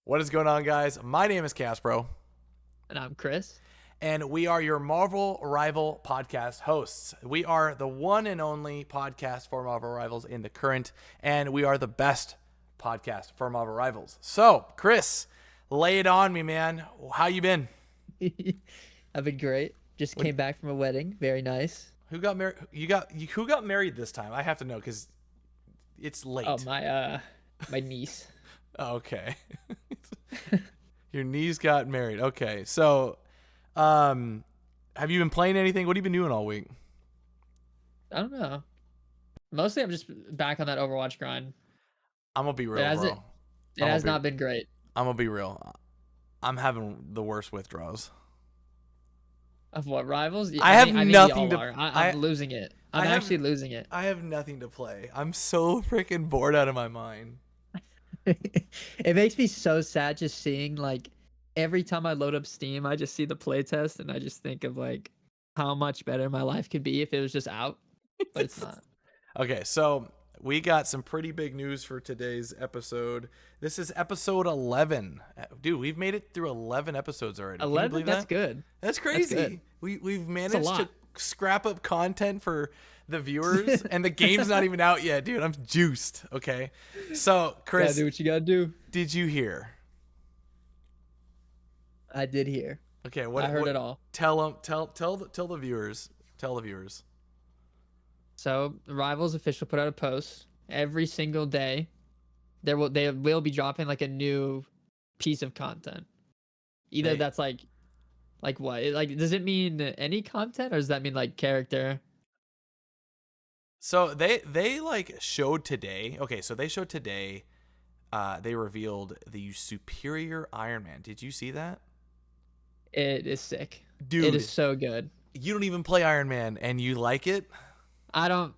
What is going on, guys? My name is Caspro, And I'm Chris. and we are your Marvel Rival podcast hosts. We are the one and only podcast for Marvel Rivals in the current, and we are the best podcast for Marvel Rivals. So, Chris, lay it on me, man. How you been? I've been great. Just What, came back from a wedding. Very nice. who got married? Who got married this time? I have to know because it's Oh, late. my niece. Oh, okay. Your niece got married. Okay, so um, have you been playing anything? What have you been doing all week? I don't know. Mostly I'm just back on that Overwatch grind. I'm gonna be It real, hasn't bro. it I'm gonna has be not been great. I'm gonna be real. I'm having the worst withdrawals. Of what, rivals? Yeah, I have I think we nothing all to are. I'm I losing it. I I'm have actually losing it. I have nothing to play. I'm so freaking bored out of my mind. It makes me so sad just seeing like every time I load up Steam, I just see the playtest and I just think of like how much better my life could be if it was just out, but it's not. Okay, so we got some pretty big news for today's episode. This is episode 11. Dude, we've made it through 11 episodes already. Can you 11? believe That's that? good. That's That's good. crazy. We've It's a managed to lot. scrap up content for the viewers, and the game's not even out yet, dude. I'm juiced. Okay, so Gotta Chris, do what you gotta do. did you hear? I did hear. Okay, I heard what? it all. Tell them, tell the viewers, tell the viewers. So Rivals official put out a post every single day. They will be dropping like a new piece of content. Either They that's like what? Like does it mean any content or does that mean like character? so they like showed today. Okay, so they showed today. They revealed the superior Iron Man. Did you see that, It is sick. It is dude? so good. You don't even play Iron Man, and you like it? I don't.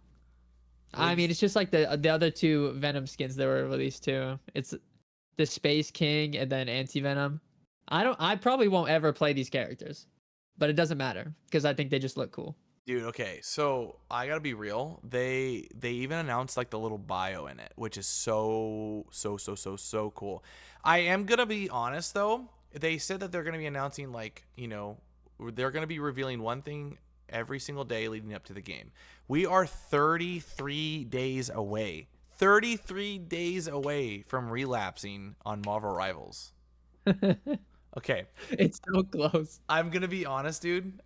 What I did you? mean, it's just like the other two Venom skins that were released too. It's the Space King and then Anti Venom. I don't. I probably won't ever play these characters, but it doesn't matter because I think they just look cool. Dude, okay, so I gotta be real. They even announced like the little bio in it, which is so cool. I am gonna be honest though. They said that they're gonna be announcing they're gonna be revealing one thing every single day leading up to the game. We are 33 days away. 33 days away from relapsing on Marvel Rivals. Okay, It's so close. I'm gonna be honest, dude.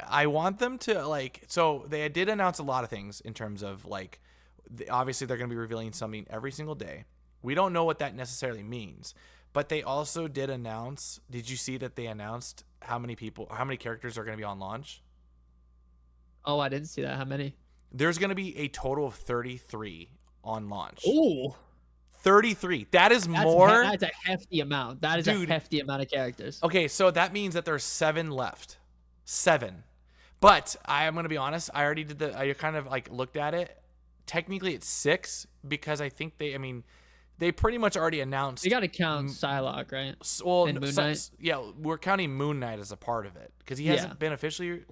I want them to So they did announce a lot of things in terms of obviously they're gonna be revealing something every single day. We don't know what that necessarily means, but they also did announce. Did you see that they announced how many characters are gonna be on launch? Oh, I didn't see that. How many? There's gonna be a total of 33 on launch. Oh, 33. That is that's more, that's a hefty amount. That is a dude. hefty amount of characters. Okay, so that means that there's 7 left. 7. But I am going to be honest, I kind of like looked at it. Technically it's 6 because I think they pretty much already announced. You got to count Psylocke, right? Well, And Moon Knight. yeah, we're counting Moon Knight as a part of it because he Yeah, hasn't been officially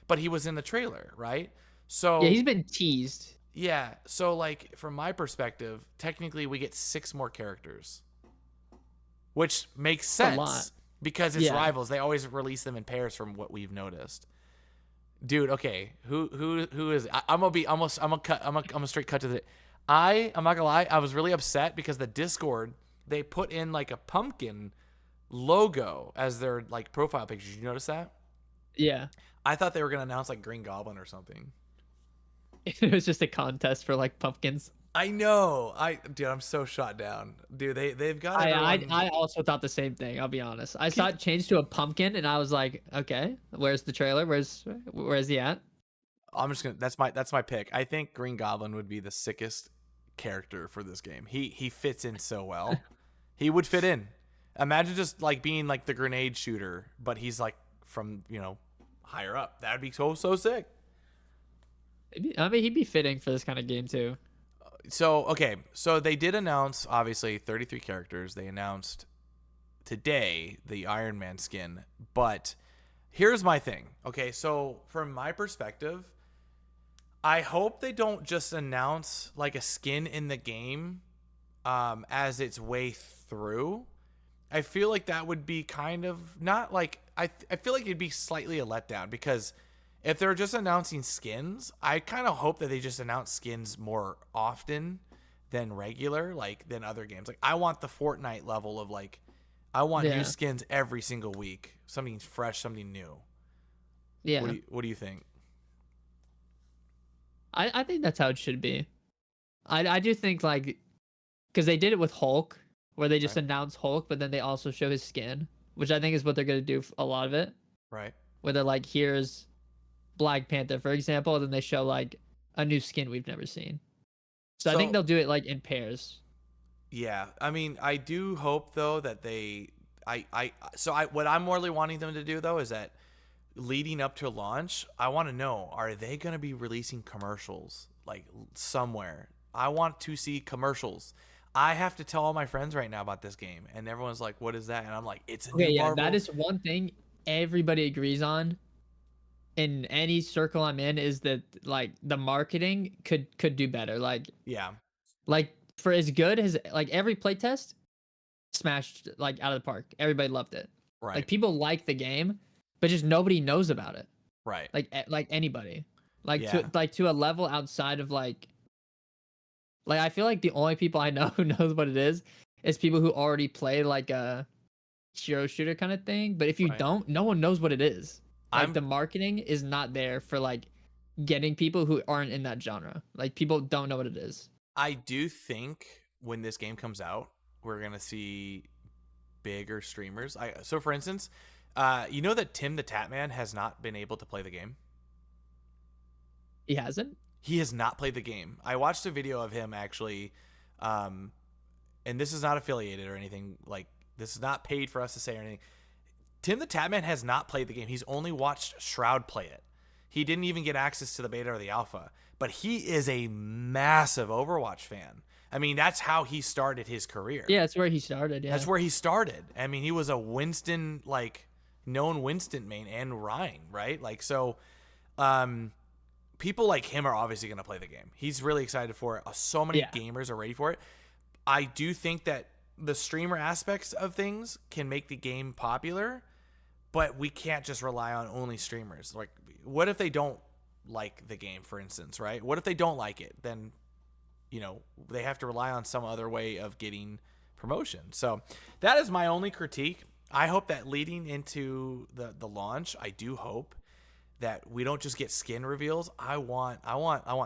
but he was in the trailer, right? yeah. So He's been teased. yeah, so from my perspective, technically we get 6 more characters, which makes It's a lot. sense because it's Yeah. Rivals. They always release them in pairs from what we've noticed. Dude, okay, who is it? I'm gonna be almost. I'm gonna straight cut to the. I'm not gonna lie. I was really upset because the Discord, they put in like a pumpkin logo as their like profile picture. Did you notice that? Yeah. I thought they were gonna announce like Green Goblin or something. It was just a contest for like pumpkins. I know. Dude, I'm so shot down. Dude, they've got everyone. I also thought the same thing. I'll be honest. I saw Can, it changed to a pumpkin, and I was like, okay, where's the trailer? Where's he at? I'm just gonna. That's my pick. I think Green Goblin would be the sickest character for this game. He fits in so well. He would fit in. Imagine just like being like the grenade shooter, but he's like from higher up. That'd be so sick. I mean, he'd be fitting for this kind of game too. So okay, so they did announce obviously 33 characters. They announced today the Iron Man skin, but here's my thing. Okay, so from my perspective, I hope they don't just announce like a skin in the game as its way through. I feel like that would be kind of not like I feel like it'd be slightly a letdown because if they're just announcing skins, I kind of hope that they just announce skins more often than regular, like than other games. Like I want the Fortnite level of like I want new Yeah, skins every single week, something fresh, something new. yeah. What do you think? I think that's how it should be. I do think like because they did it with Hulk, where they just Right, announced Hulk, but then they also show his skin, which I think is what they're gonna do a lot of it. right. Where they're like, here's Black Panther, for example, and then they show like a new skin we've never seen. So I think So they'll do it like in pairs. yeah, I mean, I do hope though that they, what I'm really wanting them to do though is that leading up to launch, I want to know, are they going to be releasing commercials like somewhere? I want to see commercials. I have to tell all my friends right now about this game, and everyone's like, "What is that?" And I'm like, "It's a Okay, new yeah, that Marvel." is one thing everybody agrees on in any circle I'm in is that like the marketing could do better. Yeah, Like for as good as like every playtest smashed like out of the park. Everybody loved it. Like right, people like the game, but just nobody knows about it. right. Like anybody. Yeah, Like to a level outside of like I feel like the only people I know who knows what it is people who already play like a hero shooter kind of thing. But if you right. don't, no one knows what it is. Like I'm the marketing is not there for like getting people who aren't in that genre. Like people don't know what it is. I do think when this game comes out, we're gonna see bigger streamers. I so for instance, you know that Tim the Tatman has not been able to play the game. He hasn't. He has not played the game. I watched a video of him actually, um, and this is not affiliated or anything. Like this is not paid for us to say or anything. Tim the Tatman has not played the game. He's only watched Shroud play it. He didn't even get access to the beta or the alpha, but he is a massive Overwatch fan. I mean, that's how he started his career. Yeah, that's where he started. That's Yeah. where he started. I mean, he was a Winston, like known Winston main and Rhine, right? Like so, um, people like him are obviously going to play the game. He's really excited for it. So many Yeah. gamers are ready for it. I do think that the streamer aspects of things can make the game popular, but we can't just rely on only streamers. Like, what if they don't like the game, for instance, right? What if they don't like it? Then, they have to rely on some other way of getting promotion. So that is my only critique. I hope that leading into the launch, I do hope that we don't just get skin reveals. I want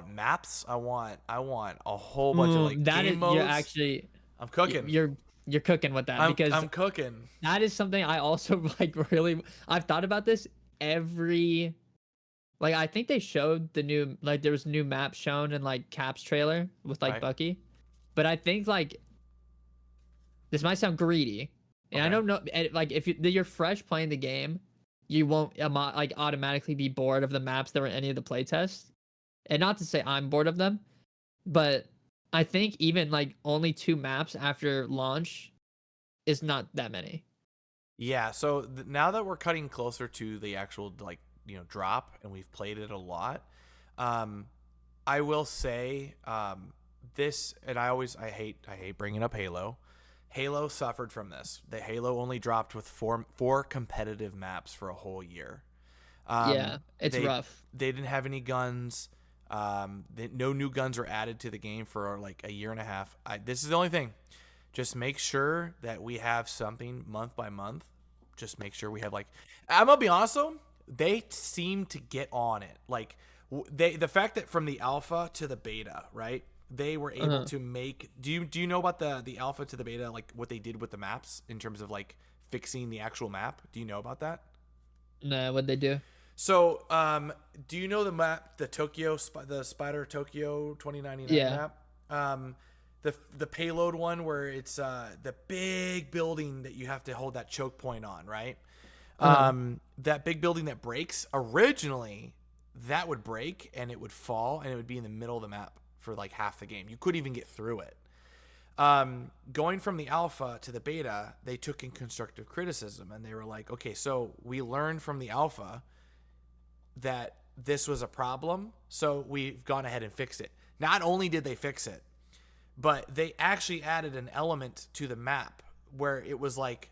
maps. I want a whole bunch of like That game is you're modes. actually I'm cooking. you're cooking with that because I'm cooking. that is something I also like really I've thought about this every like I think they showed the new like there was new map shown in like Cap's trailer with like Right. Bucky. But I think like this might sound greedy. And I Okay. don't know like if you're fresh playing the game, you won't like automatically be bored of the maps that were in any of the playtests. And not to say I'm bored of them, but I think even like only 2 maps after launch is not that many. Yeah. So now that we're cutting closer to the actual like drop, and we've played it a lot, um, I will say this, and I hate bringing up Halo. Halo suffered from this. The Halo only dropped with four competitive maps for a whole year. Yeah, Um, it's they rough. they didn't have any guns. No new guns were added to the game for like a year and a half. This is the only thing. Just make sure that we have something month by month. Just make sure we have like. I'm gonna be honest though. They seem to get on it. Like the fact that from the alpha to the beta, right? They were able Uh-huh. to make. Do you know about the alpha to the beta? Like what they did with the maps in terms of like fixing the actual map. Do you know about that? Nah, what'd they do? So, do you know the map, the Spider Tokyo 2099 Yeah. map? The payload one where it's the big building that you have to hold that choke point on, right? Uh-huh. That big building that breaks originally, that would break and it would fall and it would be in the middle of the map for like half the game. You couldn't even get through it. Going from the alpha to the beta, they took in constructive criticism and they were like, okay, so we learned from the alpha that this was a problem, so we've gone ahead and fixed it. Not only did they fix it, but they actually added an element to the map where it was like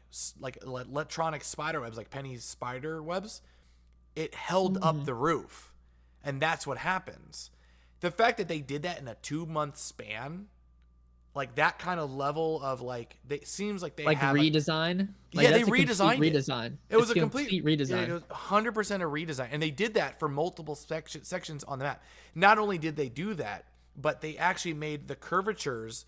electronic spider webs, like Penny's spider webs. It held up Mhm. the roof, and that's what happens. The fact that they did that in a 2 month span, like that kind of level of like, they seems like they Like had like, redesign? Like yeah, they that's a complete redesigned it. redesign. It was It's a a complete, complete it redesign. was 100% a redesign, and they did that for multiple sections on the map. Not only did they do that, but they actually made the curvatures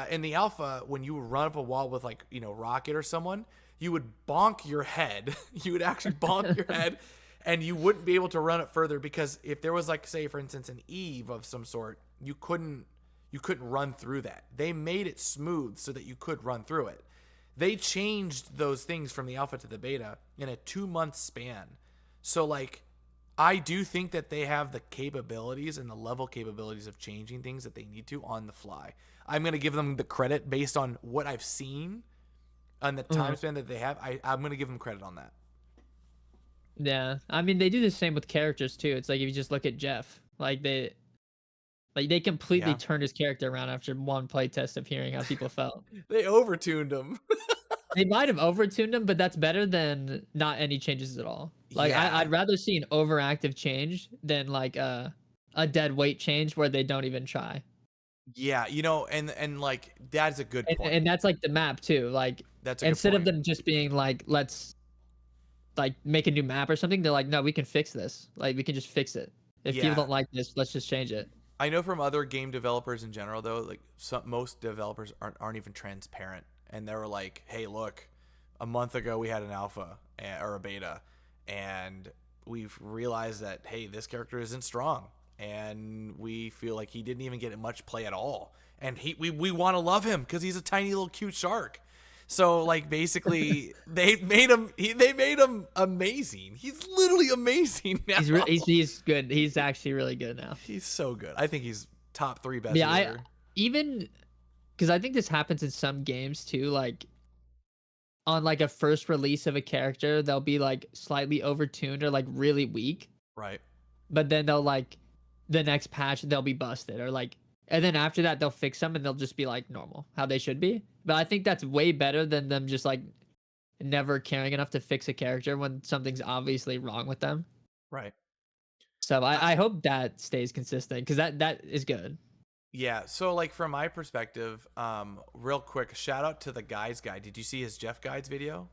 in the alpha. When you would run up a wall with like Rocket or someone, you would bonk your head. You would actually bonk your head, and you wouldn't be able to run it further because if there was like, say for instance, an Eve of some sort, you couldn't run through that. They made it smooth so that you could run through it. They changed those things from the alpha to the beta in a 2 month span. So like, I do think that they have the capabilities and the level capabilities of changing things that they need to on the fly. I'm going to give them the credit based on what I've seen and the time Mhm. span that they have. I'm going to give them credit on that. Yeah. I mean, they do the same with characters too. It's like if you just look at Jeff, like they completely Yeah. turned his character around after one playtest of hearing how people felt. They overtuned them. They might have overtuned him, but that's better than not any changes at all. Like Yeah. I'd rather see an overactive change than like a dead weight change where they don't even try. Yeah, and like that's a good point. And that's like the map too. Like That's a good instead of point. them just being like, let's like make a new map or something, they're like, no, we can fix this. Like we can just fix it. If people Yeah. don't like this, let's just change it. I know from other game developers in general, though, like most developers aren't even transparent, and they were like, "Hey, look, a month ago we had an alpha or a beta, and we've realized that hey, this character isn't strong, and we feel like he didn't even get much play at all, and we want to love him because he's a tiny little cute shark." So like basically they made him amazing. He's literally amazing now. He's good. He's actually really good now. He's so good. I think he's top three best Yeah, I healer. even because I think this happens in some games too. Like on like a first release of a character, they'll be like slightly overtuned or like really weak, Right. but then they'll like the next patch they'll be busted or like, and then after that they'll fix them and they'll just be like normal, how they should be. But I think that's way better than them just like never caring enough to fix a character when something's obviously wrong with them. Right. So I, I hope that stays consistent because that is good. yeah. So like from my perspective, real quick, shout out to the guys guy. Did you see his Jeff Guides video?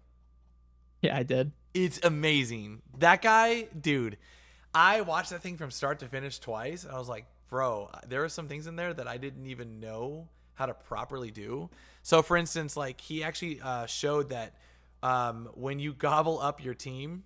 Yeah, I did. It's amazing. That guy, dude. I watched that thing from start to finish twice, and I was like, bro, there were some things in there that I didn't even know how to properly do. So, for instance, like he actually showed that when you gobble up your team,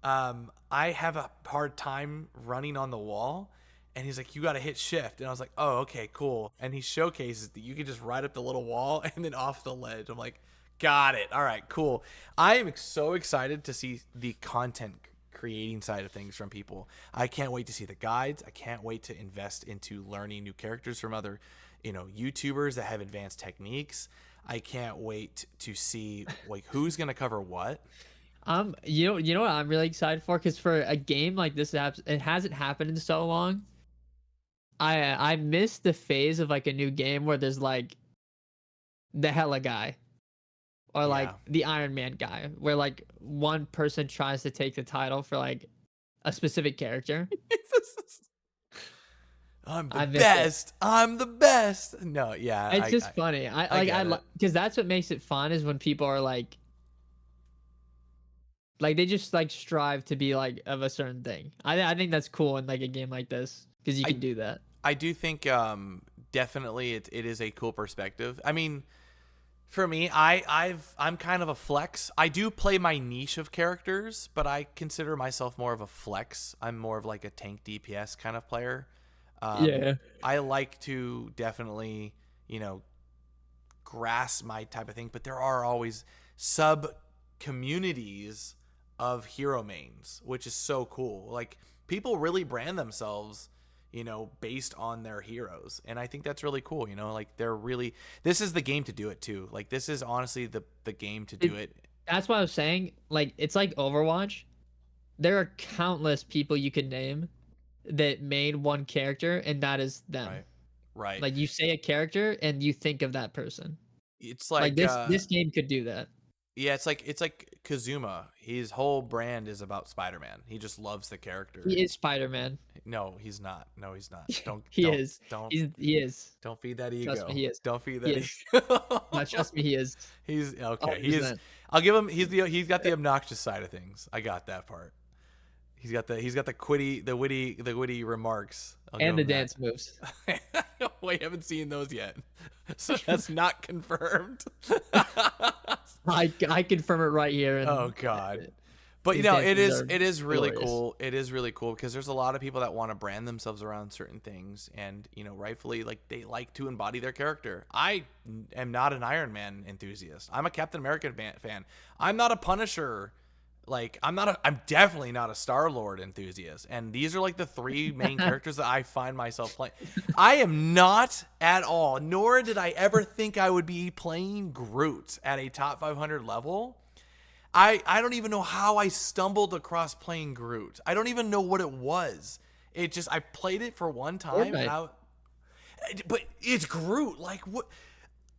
I have a hard time running on the wall. And he's like, you got to hit shift. And I was like, oh, okay, cool. And he showcases that you can just ride up the little wall and then off the ledge. I'm like, got it. All right, cool. I am so excited to see the content creating side of things from people. I can't wait to see the guides. I can't wait to invest into learning new characters from other, YouTubers that have advanced techniques. I can't wait to see like who's going to cover what. You know what I'm really excited for? Because for a game like this, it hasn't happened in so long. I miss the phase of like a new game where there's like the hella guy or like Yeah. the Iron Man guy, where like one person tries to take the title for like a specific character. I'm the I miss it. best. I'm the best. No, yeah, It's I just funny. I I get like it. because that's what makes it fun is when people are like they just like strive to be like of a certain thing. I think that's cool in like a game like this because you I can do that. I do think definitely it is a cool perspective. I mean, for me, I'm kind of a flex. I do play my niche of characters, but I consider myself more of a flex. I'm more of like a tank DPS kind of player. Um, Yeah. I like to definitely, you know, grasp my type of thing, but there are always sub communities of hero mains, which is so cool. Like people really brand themselves, based on their heroes. And I think that's really cool, like they're really this is the game to do it too. Like this is honestly the game to do It, it. that's why I was saying like it's like Overwatch. There are countless people you could name that made one character, and that is them. Right. Right. Like you say a character, and you think of that person. It's Like like this game could do that. yeah, it's like Kazuma. His whole brand is about Spider-Man. He just loves the character. He is Spider-Man. No, he's not. No, he's not. Don't He don't is. don't He is. don't feed that Trust me, ego. he is. Don't feed He that is. ego. No, trust me, he is. He's okay. He is. 100%. I'll give him. He's got the obnoxious side of things. I got that part. He's got the witty remarks. I'll give And the him that. dance moves. We haven't seen those yet, so that's not confirmed. I confirm it right here. Oh And God. But his it dances is are it is really glorious. cool. It is really cool because there's a lot of people that want to brand themselves around certain things, and rightfully, like, they like to embody their character. I am not an Iron Man enthusiast. I'm a Captain America fan. I'm not a Punisher. Like, I'm definitely not a Star-Lord enthusiast. And these are like the three main characters that I find myself playing. I am not at all, nor did I ever think I would be playing Groot at a top 500 level. I don't even know how I stumbled across playing Groot. I don't even know what it was. I played it for one time, Fortnite. but it's Groot. Like, what?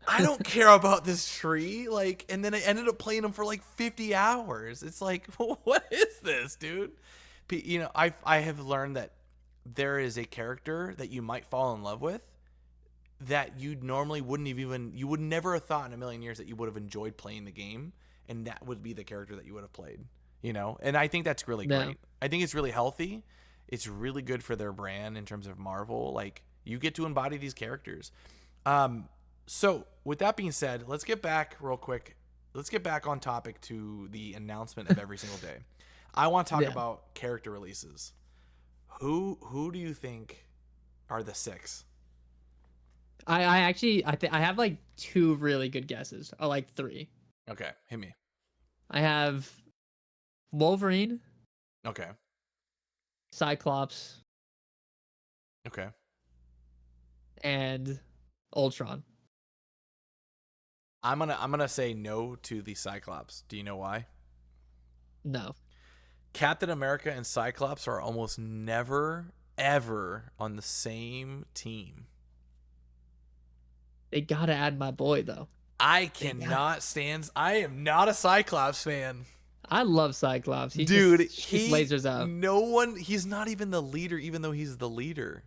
I don't care about this tree. Like, and then I ended up playing him for like 50 hours. It's like, what is this, dude? I have learned that there is a character that you might fall in love with that you normally you would never have thought in a million years that you would have enjoyed playing the game, and that would be the character that you would have played. And I think that's really No. great. I think it's really healthy. It's really good for their brand in terms of Marvel. Like, you get to embody these characters. So with that being said, let's get back real quick. Let's get back on topic to the announcement of every single day. I want to talk Yeah. about character releases. Who do you think are the six? I actually I have like two really good guesses. Or like three. Okay, hit me. I have Wolverine, Okay. Cyclops, Okay. and Ultron. I'm gonna say no to the Cyclops. Do you know why? No. Captain America and Cyclops are almost never ever on the same team. They gotta add my boy though. I They got cannot stand. I am not a Cyclops fan. I love Cyclops. He Dude, just shoots lasers out. he's not even the leader, even though he's the leader.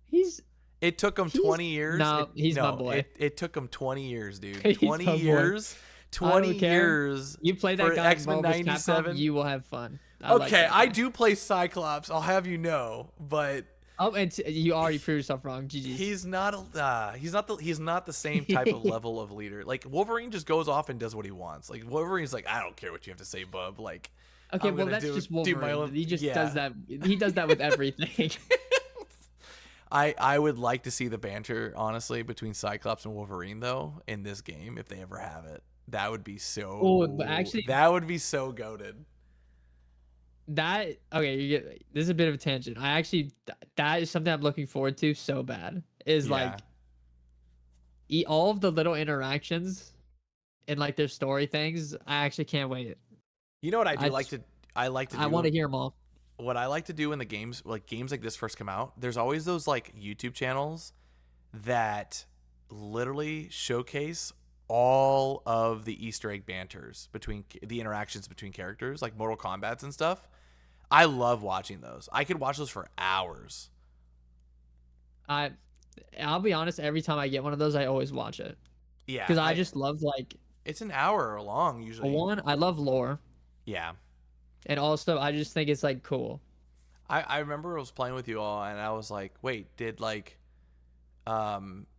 He's It took him he's 20 years. no, he's my No, boy. it took him 20 years, dude. He's 20 my boy. years. I don't 20 care. years. You play that for guy in X-Men Marvel's Capcom, 97. you will have fun. Like Okay, that I guy. do play Cyclops. I'll have you know, but Oh, and you already proved yourself wrong. GG's. he's not the same type of level of leader. Like, Wolverine just goes off and does what he wants. Like, Wolverine's like, I don't care what you have to say, bub. Like, Okay, I'm well gonna that's just do my Wolverine. own. He just Yeah. does that. He does that with everything. I would like to see the banter, honestly, between Cyclops and Wolverine, though, in this game, if they ever have it. That would be so. Oh, but actually- that would be so goated. That okay? This is a bit of a tangent. I actually that is something I'm looking forward to so bad. Is like all of the little interactions and like their story things. I actually can't wait. You know what I do I like just- to? I like to do. I want to hear them all. What I like to do in the games, like games like this first come out. There's always those like YouTube channels that literally showcase all of the Easter egg banters between the interactions between characters, like Mortal Kombat's and stuff. I love watching those. I could watch those for hours. I'll be honest. Every time I get one of those, I always watch it Yeah, because I just love like it's an hour long usually. one. I love lore, Yeah. and also I just think it's like cool. I remember I was playing with you all and I was like, wait, did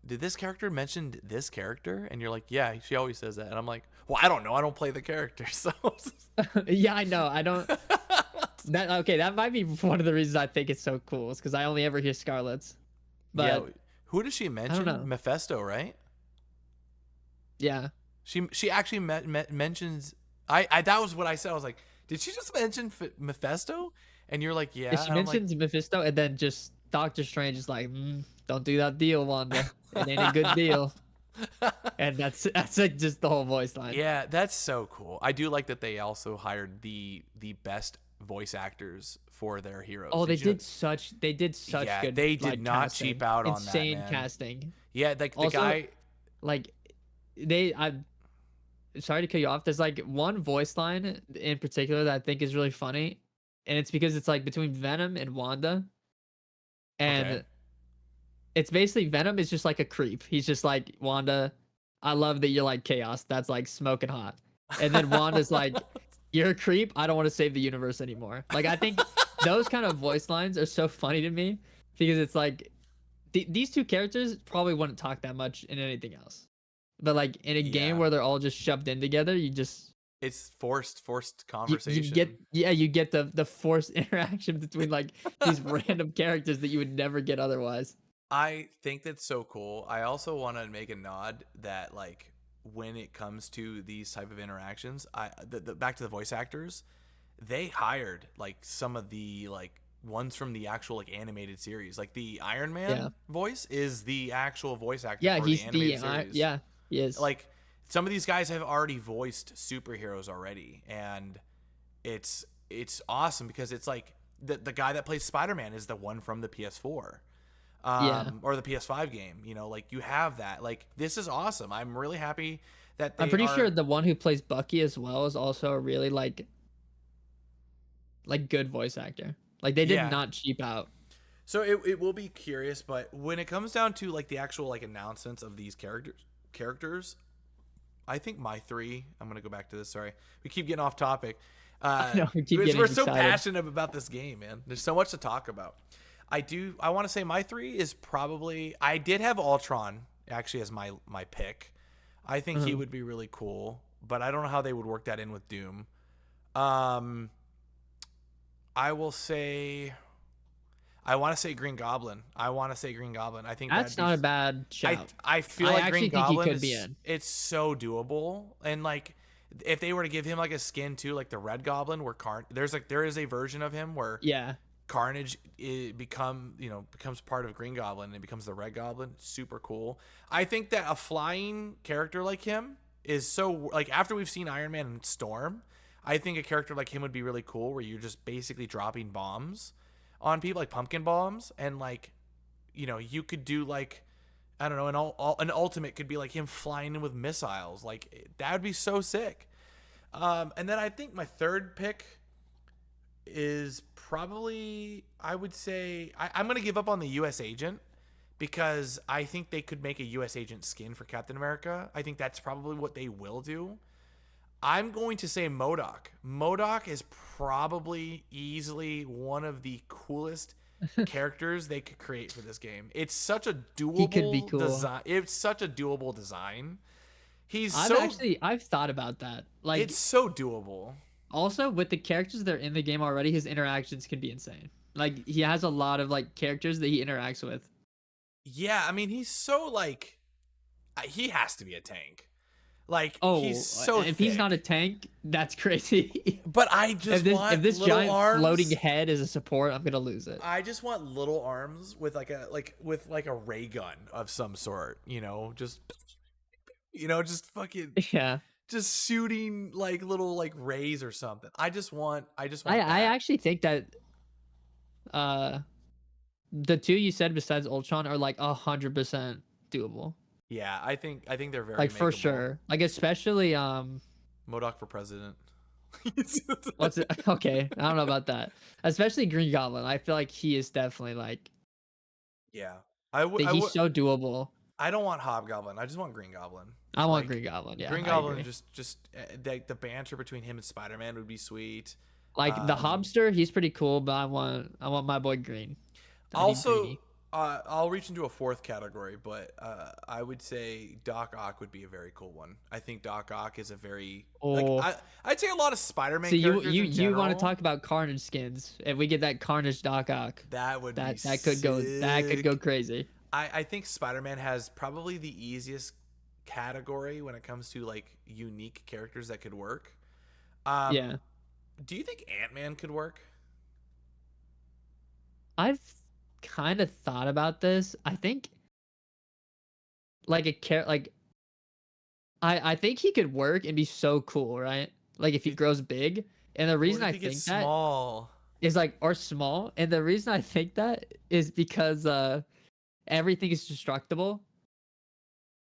this character mention this character? And you're like, yeah, she always says that. And I'm like, well, I don't know. I don't play the character. So Yeah, I know. I don't. That might be one of the reasons I think it's so cool. Is because I only ever hear Scarlet's. But yeah, who does she mention? know. Mephisto, right? yeah, She actually mentions. I that was what I said. I was like, did she just mention Mephisto? And you're like, yeah. she And I'm like, mentions Mephisto, and then just Doctor Strange is like, "Don't do that deal, Wanda. It ain't a good deal." And that's like just the whole voice line. yeah, that's so cool. I do like that they also hired the best voice actors for their heroes. Oh, they you know- did such Yeah, good. they did like, not casting. cheap out on that, Insane man. casting. Yeah, like the Also, guy. like I'm sorry to cut you off. There's like one voice line in particular that I think is really funny, and it's because it's like between Venom and Wanda, Okay. and it's basically Venom is just like a creep. He's just like, Wanda, I love that you're like chaos. That's like smoking hot. And then Wanda's like, you're a creep. I don't want to save the universe anymore. Like, I think those kind of voice lines are so funny to me because it's like these two characters probably wouldn't talk that much in anything else. But like in a game Yeah. where they're all just shoved in together, It's forced you get conversation. you get the forced interaction between like these random characters that you would never get otherwise. I think that's so cool. I also want to make a nod that like when it comes to these type of interactions, the back to the voice actors, they hired like some of the like ones from the actual like animated series. Like the Iron Yeah. Man voice is the actual voice actor Yeah, for the he's the animated series. yeah, he is. Like some of these guys have already voiced superheroes already, and it's awesome because it's like the guy that plays Spider-Man is the one from the PS4 Yeah. or the PS5 game. You know, like you have that. Like this is awesome. I'm really happy that I'm they pretty sure are. the one who plays Bucky as well is also a really like good voice actor. Like they did Yeah. not cheap out. So it will be curious, but when it comes down to like the actual like announcements of these characters, I think my three. I'm gonna go back to this. Sorry, we keep getting off topic. I know we keep We're getting so excited. passionate about this game, man. There's so much to talk about. I want to say my three is probably. I did have Ultron actually as my pick. I think he Mhm. would be really cool, but I don't know how they would work that in with Doom. Um, I will say. I want to say Green Goblin. I want to say Green Goblin. I think that'd That's be. not a bad I shout. I feel I like Green actually think he Goblin could be is in. it's so doable, and like if they were to give him like a skin too, like the Red Goblin, where there is a version of him where Yeah. Carnage becomes part of Green Goblin and becomes the Red Goblin. Super cool. I think that a flying character like him is so like after we've seen Iron Man and Storm, I think a character like him would be really cool where you're just basically dropping bombs on people like pumpkin bombs and like you could do like I don't know an ultimate could be like him flying in with missiles like that would be so sick. And then I think my third pick is probably I would say I'm gonna give up on the U.S. agent because I think they could make a U.S. agent skin for Captain America. I think that's probably what they will do. I'm going to say Modoc. Modoc is probably easily one of the coolest characters they could create for this game. It's such a He could be doable cool. design. It's such a doable design. He's I've so actually I've thought about that. it's Like so doable. also with the characters that are in the game already, his interactions can be insane. Like he has a lot of like characters that he interacts with. Yeah, I mean he's so like he has to be a tank. Like he's Oh, so if he's not a thick. tank, that's crazy. But I if just this want little giant floating arms. head is a support, I'm gonna lose it. I just want little arms with like a ray gun of some sort, just fucking Yeah. just shooting like little like rays or something. I just want I that. actually think that uh the two you said besides Ultron are like 100% doable. Yeah, I think they're very Like for makeable. sure. Like especially Modoc for president. what's it okay, I don't know about that. Especially Green Goblin. I feel like he is definitely like Yeah. I would that I he's would so doable. I don't want Hobgoblin. I just want Green Goblin. I want Like Green Goblin. Yeah, Green I Goblin agree. just the banter between him and Spider-Man would be sweet. Like the Um Hobster, he's pretty cool, but I want my boy Green. I need Also, Greeny. I'll reach into a fourth category, but I would say Doc Ock would be a very cool one. I think Doc Ock is a very like Oh, I'd say a lot of Spider-Man so you characters you in you want to general. talk about Carnage skins? If we get that Carnage Doc Ock, That would be that could go sick. crazy. I think Spider-Man has probably the easiest category when it comes to like unique characters that could work. Um, Yeah, do you think Ant-Man could work? I've kind of thought about this. I think like I think he could work and be so cool, right? Like if he He, grows big. And the what reason if I he gets think that small? is like or small, and the reason I think that is because everything is destructible.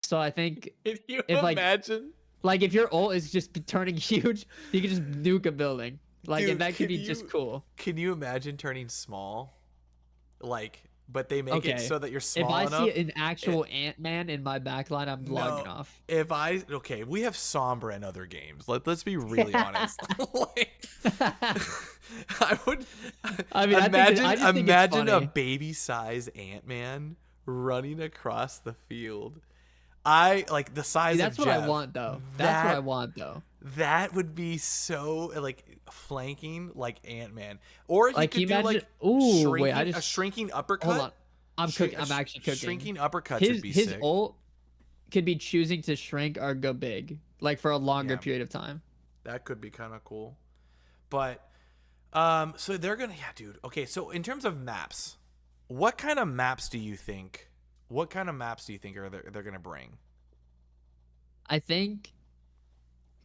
So I think Can you if imagine? if your ult is just turning huge, you can just nuke a building. Like, and Dude, that could be just cool. can you imagine turning small? Like, but they make it Okay. so that you're If small I see enough. an It, actual Ant-Man in my backline, I'm no, logging off. if I okay, we have Sombra in other games. Let's be really honest. Like, I would I mean, I imagine just think it's a funny. baby size Ant-Man running across the field. I like the See, size of that's what I Jeff. want though. That's what I That want though. that would be so like flanking like Ant-Man. Or you Like, can could you do imagine? like Ooh, wait, I a just shrinking hold uppercut. on. I'm cooking. I'm actually cooking. Shrinking uppercuts would be His sick. ult could be choosing to shrink or go big, like for a longer Yeah, period of time. that could be kind of cool. But so they're gonna yeah, dude. Okay, so in terms of maps, what kind of maps do you think? What kind of maps do you think are they're gonna bring? I think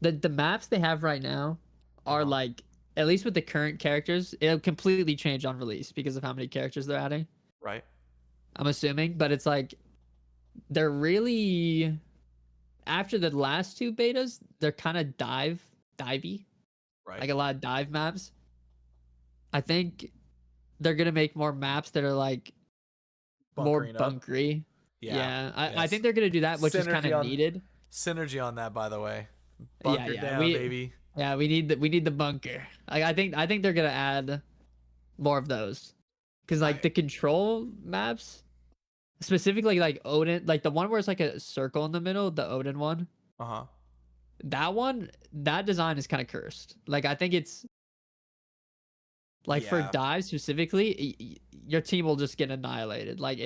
the maps they have right now Uh are huh. like, at least with the current characters, it'll completely change on release because of how many characters they're adding. Right. I'm assuming, but it's like they're really, after the last two betas, they're kind of divey, Right. like a lot of dive maps. I think they're gonna make more maps that are like more Bunkering up. bunkery. Yeah. Yeah, I Yes. think they're gonna do that, which is kind Synergy of on needed. that, by the way. Yeah, Bunker yeah, down, baby. we need the bunker. Like, I think they're gonna add more of those, because like I the control maps, specifically like Odin, like the one where it's like a circle in the middle, the Odin one. uh huh. That one, that design is kind of cursed. Like, I think it's like for Yeah. dive specifically, your team will just get annihilated. Like,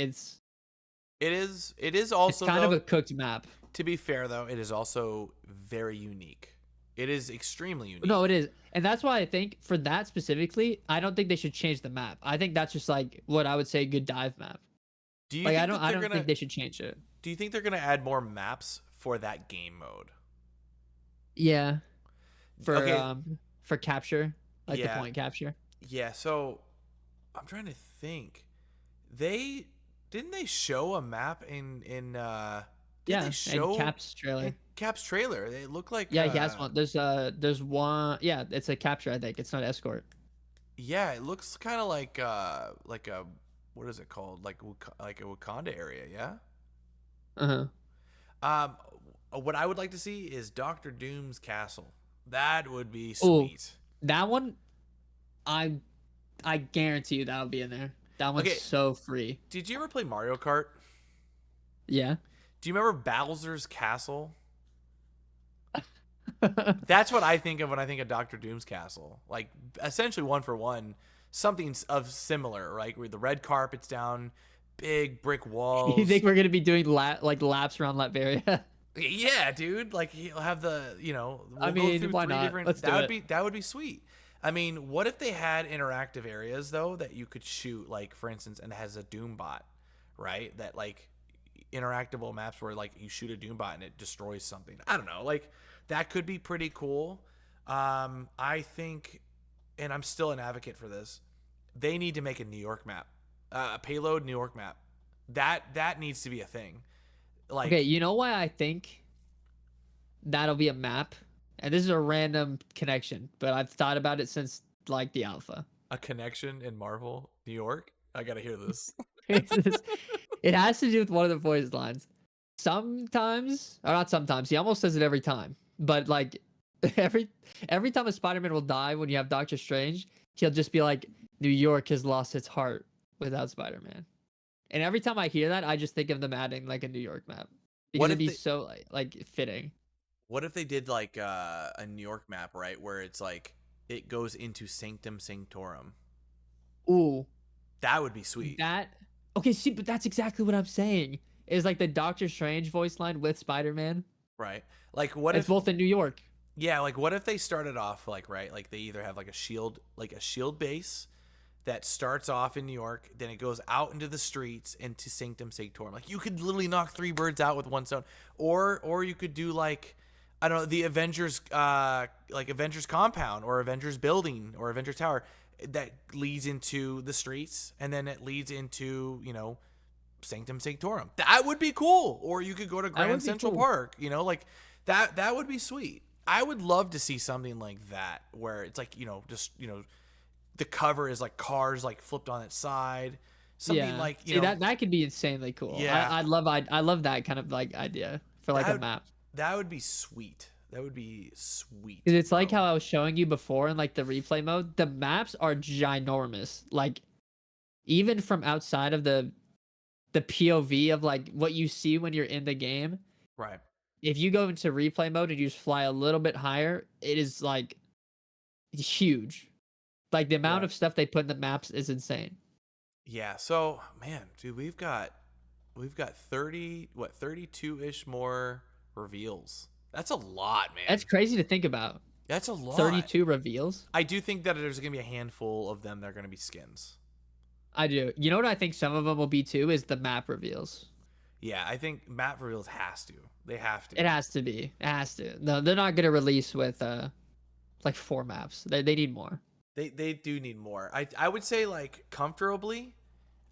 It is. It is it's also kind of though. a cooked map. To be fair though, it is also very unique. It is extremely No, it unique. is. And that's why I think for that specifically, I don't think they should change the map. I think that's just like what I would say a good dive map. Do you Like, think that I they're don't gonna? think they should change it. Do you think they're gonna add more maps for that game mode? Yeah, Okay. for capture, like the Yeah. point capture. Yeah. So I'm trying to think. They didn't they show a map did they Yeah, and show Cap's trailer. in Cap's trailer? It looked like Yeah, he has one. There's one. Yeah, it's a capture. I think it's not escort. yeah, it looks kind of like a what is it called? Like a Wakanda area, yeah? Uh huh. Um what I would like to see is Doctor Doom's castle. That would be Oh, sweet. that one, I I guarantee you that'll be in there. That one's Okay, so free. did you ever play Mario Kart? Yeah. Do you remember Bowser's castle? That's what I think of when I think of Doctor Doom's castle. Like essentially one for one, something of similar, right? Where the red carpet's down, big brick You walls. think we're gonna be doing laps around Latveria? Yeah, dude. Like he'll have the, I we'll go mean, through why three not? different. Let's do it. That would be sweet. I mean, what if they had interactive areas though that you could shoot, like for instance, and it has a Doom bot, right? That like interactable maps where like you shoot a Doom bot and it destroys something. I don't know. Like that could be pretty cool. I think, and I'm still an advocate for this. They need to make a New York map, a payload New York map. That needs to be a thing. Okay, Like you know why I think that'll be a map? And this is a random connection, but I've thought about it since like the alpha. a connection in Marvel, New York. I gotta hear this. It has to do with one of the voice lines. Sometimes, or not sometimes, he almost says it every time. But like every every time a Spider-Man will die when you have Doctor Strange, he'll just be like, New York has lost its heart without Spider-Man. And every time I hear that, I just think of them adding like a New York map. Because What it'd if be they so like fitting. what if they did like a New York map, right, where it's like it goes into Sanctum Sanctorum? Ooh, That would be sweet, that okay, see, but that's exactly what I'm saying. Is like the Doctor Strange voice line with Spider-Man. right? Like what It's if both in New York. yeah, like what if they started off like right, like they either have like a shield base that starts off in New York, then it goes out into the streets into Sanctum Sanctorum. Like you could literally knock three birds out with one stone, or you could do like I don't know the Avengers, like Avengers compound or Avengers building or Avengers tower that leads into the streets, and then it leads into Sanctum Sanctorum. That would be cool. Or you could go to That Grand would be Central cool. Park. Like that would be sweet. I would love to see something like that where it's like just the cover is like cars like flipped on its side, something Yeah. like See, that could be insanely cool. yeah, I love that kind of like idea for like a that map. that would be sweet. That would be sweet, Because it's like bro. how I was showing you before in like the replay mode. The maps are ginormous. Like even from outside of the POV of like what you see when you're in the game, Right. if you go into replay mode and you just fly a little bit higher, it is like huge. Like the amount Yeah. of stuff they put in the maps is insane. Yeah. So, man, dude, we've got 32-ish more reveals. That's a lot, That's man. crazy to think about. That's a lot. 32 reveals. I do think that there's going to be a handful of them that are going to be skins. I do. You know what I think some of them will be too is the map reveals. Yeah, I think map reveals has to. They have to. It has to be. It has to. No, they're not gonna release with like 4 maps. They need more. They do need more. I would say like comfortably,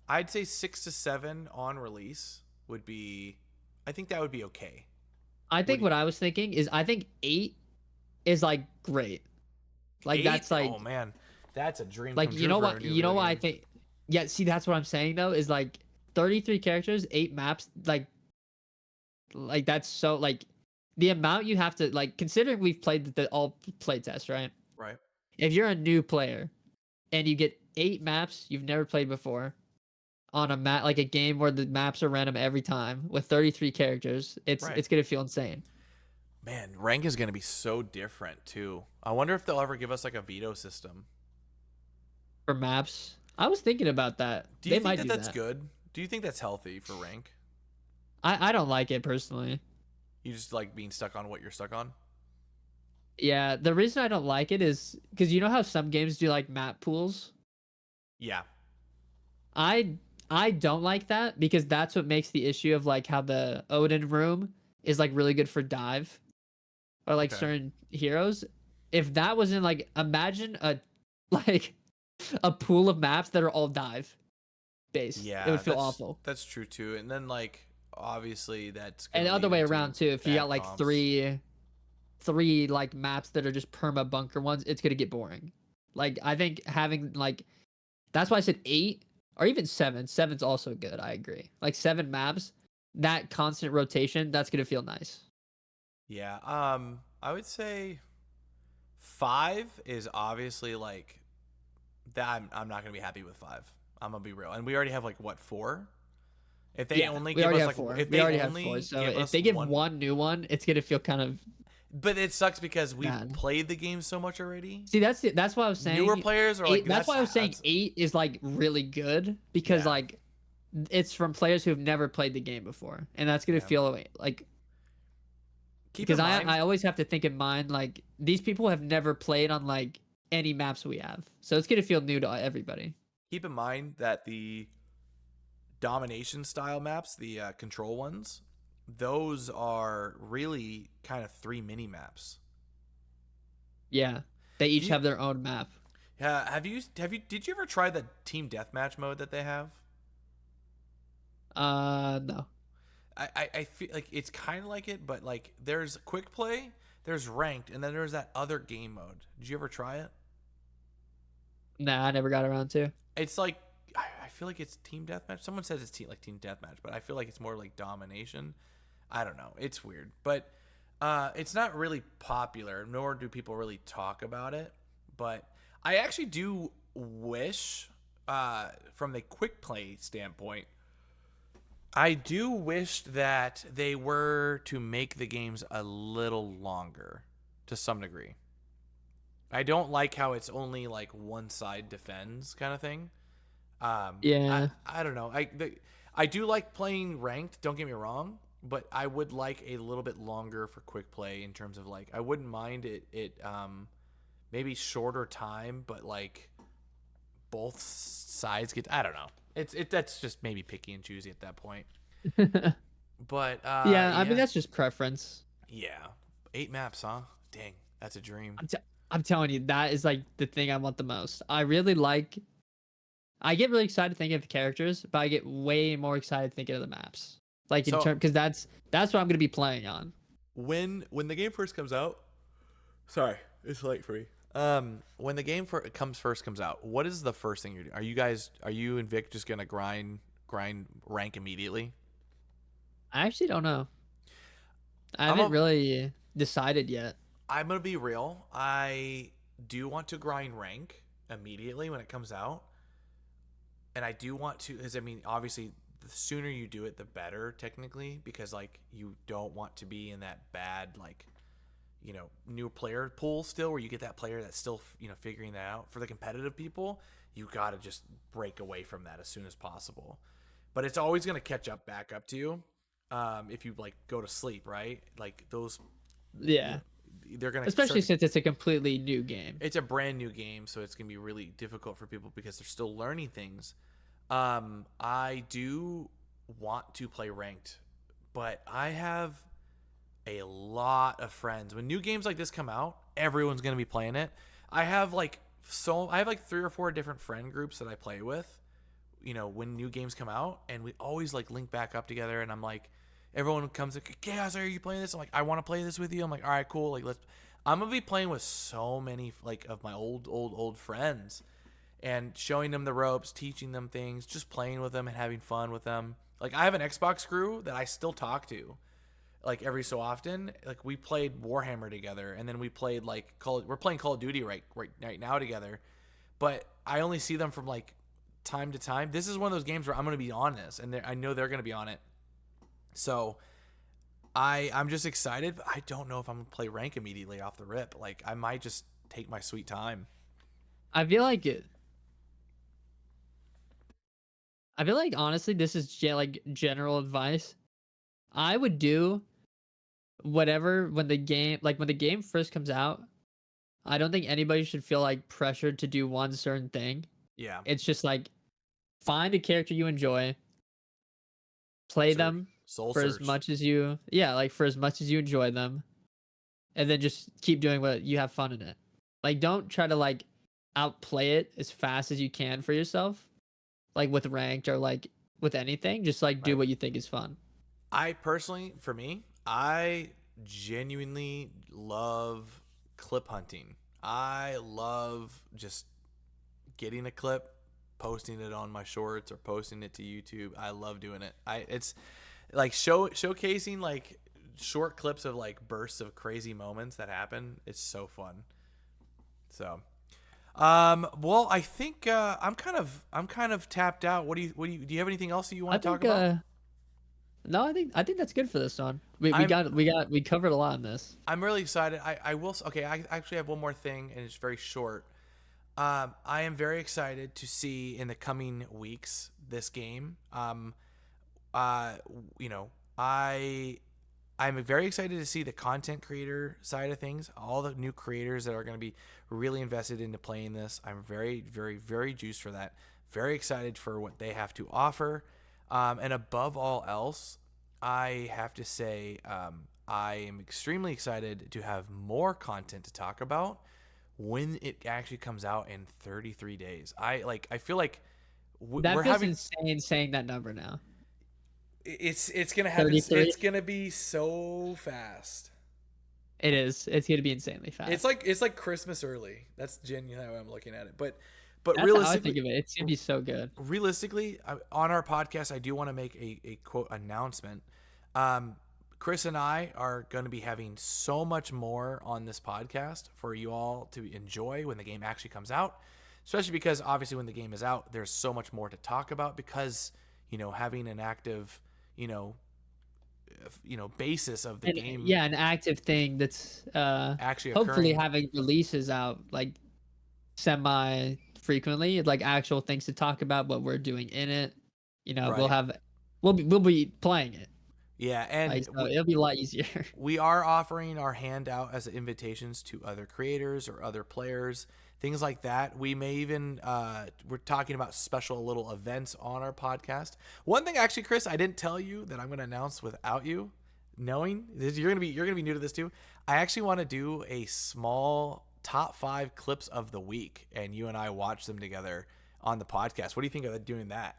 I'd say 6 to 7 on release would be I think that would be okay. I Would think you, what I was thinking is I think 8 is like great. Like 8? that's Oh like man. That's a dream like come you true know for a what new you video know what I game. think. Yeah, see that's what I'm saying though is like 33 characters, 8 maps. Like that's so like the amount you have to like considering we've played the all play test right. Right. If you're a new player and you get 8 maps you've never played before on a map like a game where the maps are random every time with 33 characters, it's Right. it's gonna feel insane Man, rank is going to be so different too. I wonder if they'll ever give us like a veto system. for maps. I was thinking about that. Do you They think might that do that's that. good? Do you think that's healthy for rank? I don't like it personally. You just like being stuck on what you're stuck on? Yeah, the reason I don't like it is because you know how some games do like map pools. Yeah. I I don't like that because that's what makes the issue of like how the Odin room is like really good for dive or like Okay. certain heroes. If that wasn't like imagine a like a pool of maps that are all dive based, it would Yeah, feel that's awful. that's true too. And then like obviously that's And gonna the other lead way around into too. If you got bad like comps. three like maps that are just perma bunker ones, it's gonna get boring. Like I think having like that's why I said 8 or even 7. Seven's also good. I agree. Like 7 maps, that constant rotation, that's gonna feel nice. Yeah. I would say 5 is obviously like that. I'm not gonna be happy with 5. I'm gonna be real. And we already have like what 4? If they Yeah, only we give already us have like 4. if We they already have 4. only So give if us they give one, one new one, it's gonna feel kind of but it sucks because we've bad. played the game so much already. See, that's why I was Newer saying players are like 8. That's why I was saying 8 is like really good because yeah, like it's from players who've never played the game before, and that's gonna yeah. feel like Keep because in I mind, always have to think in mind like these people have never played on like any maps we have, so it's gonna feel new to everybody. keep in mind that the domination style maps, the control ones, those are really kind of 3 mini maps. Yeah, they Do each you have their own map. have you did you ever try the team deathmatch mode that they have? No. I feel like it's kind of like it, but like there's quick play, there's ranked, and then there's that other game mode. Did you ever try it? Nah, I never got around to. It's like I feel like it's team deathmatch. Someone says it's team deathmatch, but I feel like it's more like domination. I don't know. It's weird, but it's not really popular. Nor do people really talk about it. But I actually do wish, from the quick play standpoint, I do wish that they were to make the games a little longer, to some degree. I don't like how it's only like one side defends kind of thing. I Yeah. I don't know. I do like playing ranked. Don't get me wrong, but I would like a little bit longer for quick play in terms of like I wouldn't mind it maybe shorter time, but like both sides get. I don't know. That's just maybe picky and choosy at that point. But Yeah, I mean yeah, that's just preference. yeah, 8 maps, huh? Dang, that's a dream. I'm telling you, that is like the thing I want the most. I get really excited thinking of the characters, but I get way more excited thinking of the maps. Like in So term, because that's what I'm gonna be playing on. when the game first comes out, sorry, it's late for me. When the game first comes out, what is the first thing you're doing? Are you and Vic just gonna grind rank immediately? I actually don't know. I I'm haven't a really decided yet. I'm gonna be real. I do want to grind rank immediately when it comes out, and I do want to. As I mean, obviously, the sooner you do it, the better, technically, because like you don't want to be in that bad like new player pool still, where you get that player that's still figuring that out. For the competitive people, you got to just break away from that as soon as possible. But it's always gonna catch up back up to you if you like go to sleep, right? Like those, you Yeah, know, they're gonna especially start. since it's a completely new game. It's a brand new game, so it's gonna be really difficult for people because they're still learning things. I do want to play ranked, but I have a lot of friends. When new games like this come out, everyone's gonna be playing it. I have like 3 or 4 different friend groups that I play with. When new games come out, and we always like link back up together. And I'm like, everyone comes like, "Chaos, are you playing this?" I'm like, "I want to play this with you." I'm like, "All right, cool. Like, let's." I'm gonna be playing with so many like of my old friends, and showing them the ropes, teaching them things, just playing with them and having fun with them. Like I have an Xbox crew that I still talk to like every so often. Like we played Warhammer together, and then we played like we're playing Call of Duty right now together. But I only see them from like time to time. This is one of those games where I'm going to be on this, and I know they're going to be on it. So I'm just excited. But I don't know if I'm going to play rank immediately off the rip. Like I might just take my sweet time. I feel like it. I feel like honestly, this is like general advice. I would do whatever when the game first comes out. I don't think anybody should feel like pressured to do one certain thing. Yeah, It's just like find a character you enjoy, play search, them soul for as search. much as you like for as much as you enjoy them, and then just keep doing what you have fun in it. Like don't try to like outplay it as fast as you can for yourself, like with ranked or like with anything. Just like do Right. what you think is fun. I personally, for me, I genuinely love clip hunting. I love just getting a clip, posting it on my shorts or posting it to YouTube. I love doing it. It's like showcasing like short clips of like bursts of crazy moments that happen. It's so fun. So, well, I think I'm kind of tapped out. Do you have anything else that you I want to talk think about? no, I think that's good for this one. I'm We covered a lot in this. I'm really excited. I will. Okay, I actually have one more thing, and it's very short. I am very excited to see in the coming weeks this game. Uh, you know, I I'm very excited to see the content creator side of things. All the new creators that are going to be really invested into playing this. I'm very, very, very juiced for that. Very excited for what they have to offer. And above all else, I have to say I am extremely excited to have more content to talk about when it actually comes out in 33 days. I feel like That we're feels having insane saying that number now. it's gonna happen. 33. It's gonna be so fast. It is. It's going to be insanely It's fast. like it's like Christmas early. That's genuinely how I'm looking at it. But That's how I think realistically, of it. It's going to be so good. on our podcast, I do want to make a quote announcement. Um, Chris and I are going to be having so much more on this podcast for you all to enjoy when the game actually comes out. Especially because obviously when the game is out, there's so much more to talk about because having an active you know basis of the And game yeah, an active thing that's actually hopefully occurring. having releases out like semi frequently, like actual things to talk about, what we're doing in it. We'll Right. have we'll be playing it. Yeah, and Like so it'll be a lot easier. we are offering our hand out as invitations to other creators or other players, things like that. We may even we're talking about special little events on our podcast. One thing actually, Chris, I didn't tell you that I'm going to announce without you knowing. You're gonna be new to this too. I actually want to do a small top 5 clips of the week, and you and I watch them together on the podcast. What do you think of doing that?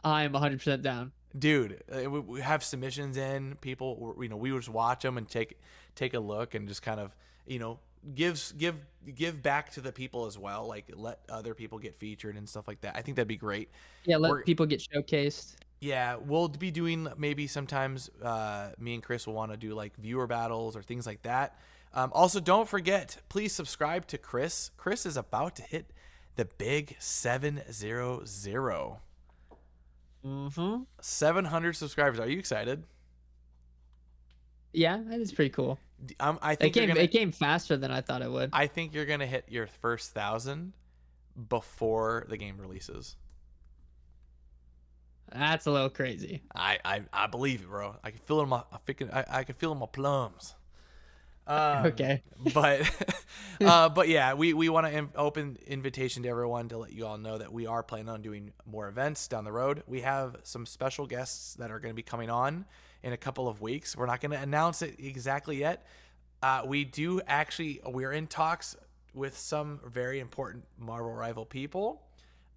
I'm 100% down. Dude, we have submissions in. People, we just watch them and take a look and just kind of, give back to the people as well. Like let other people get featured and stuff like that. I think that'd be great. Yeah, let We're people get showcased. Yeah, we'll be doing maybe sometimes. Me and Chris will want to do like viewer battles or things like that. Also, don't forget, please subscribe to Chris. Chris is about to hit the big 700. Mm-hmm. 700 subscribers. Are you excited? Yeah, that is pretty cool. I It think you're came gonna. it came faster than I thought it would. I think you're gonna hit your first 1,000 before the game releases. That's a little crazy. I believe it, bro. I can feel it in my. I can feel it in my plums. Um, Okay. but but yeah, we want to open invitation to everyone to let you all know that we are planning on doing more events down the road. We have some special guests that are going to be coming on in a couple of weeks. We're not going to announce it exactly yet. We're in talks with some very important Marvel rival people.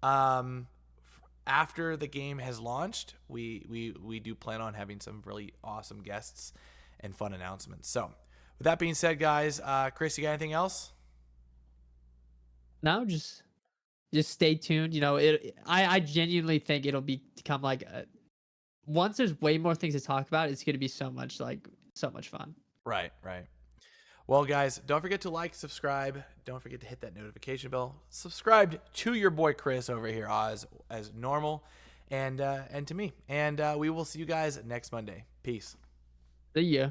After the game has launched, we do plan on having some really awesome guests and fun announcements. So with that being said, guys, Chris, you got anything else? Now just stay tuned. I genuinely think it'll become like once there's way more things to talk about, it's gonna be so much fun. Right, right. Well, guys, don't forget to like, subscribe. Don't forget to hit that notification bell. Subscribe to your boy Chris over here as normal, and to me. And we will see you guys next Monday. Peace. See ya.